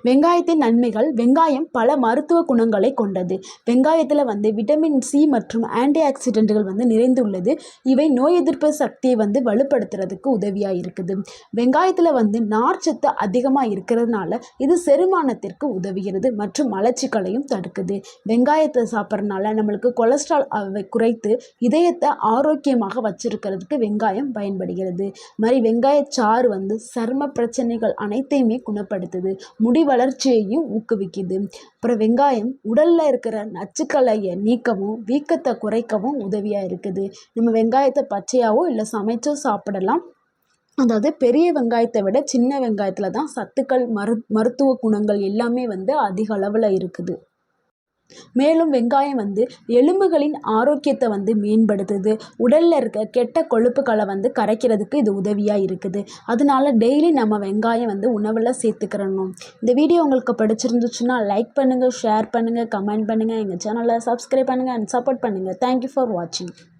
வெங்காயத்தின் நன்மைகள். வெங்காயம் பல மருத்துவ குணங்களை கொண்டது. வெங்காயத்தில் விட்டமின் சி மற்றும் ஆன்டி ஆக்சிடென்ட்கள் நிறைந்துள்ளது. இவை நோய் எதிர்ப்பு சக்தியை வலுப்படுத்துறதுக்கு உதவியாக இருக்குது. வெங்காயத்தில் நார்ச்சத்து அதிகமாக இருக்கிறதுனால இது செரிமானத்திற்கு உதவுகிறது மற்றும் மலச்சிக்கலையும் தடுக்குது. வெங்காயத்தை சாப்பிட்றதுனால நம்மளுக்கு கொலஸ்ட்ரால் குறைத்து இதயத்தை ஆரோக்கியமாக வச்சிருக்கிறதுக்கு வெங்காயம் பயன்படுகிறது. மாதிரி வெங்காயச்சாறு சர்ம பிரச்சனைகள் அனைத்தையுமே குணப்படுத்துது. முடி வளர்ச்சியையும் ஊக்குவிக்குது. அப்புறம் வெங்காயம் உடலில் இருக்கிற நச்சுக்களையை நீக்கவும் வீக்கத்தை குறைக்கவும் உதவியாக இருக்குது. நம்ம வெங்காயத்தை பச்சையாவோ இல்லை சமைச்சோ சாப்பிடலாம். அதாவது பெரிய வெங்காயத்தை விட சின்ன வெங்காயத்தில் தான் சத்துக்கள் மருத்துவ குணங்கள் எல்லாமே அதிக அளவில் இருக்குது. மேலும் வெங்காயம் எலும்புகளின் ஆரோக்கியத்தை மேம்படுத்துது. உடலில் இருக்க கெட்ட கொழுப்புகளை கரைக்கிறதுக்கு இது உதவியாக இருக்குது. அதனால டெய்லி நம்ம வெங்காயம் உணவில் சேர்த்துக்கிறணும். இந்த வீடியோ உங்களுக்கு பிடிச்சிருந்துச்சுன்னா லைக் பண்ணுங்கள், ஷேர் பண்ணுங்கள், கமெண்ட் பண்ணுங்கள், எங்கள் சேனலை சப்ஸ்கிரைப் பண்ணுங்கள் அண்ட் சப்போர்ட் பண்ணுங்கள். தேங்க்யூ ஃபார் வாட்சிங்.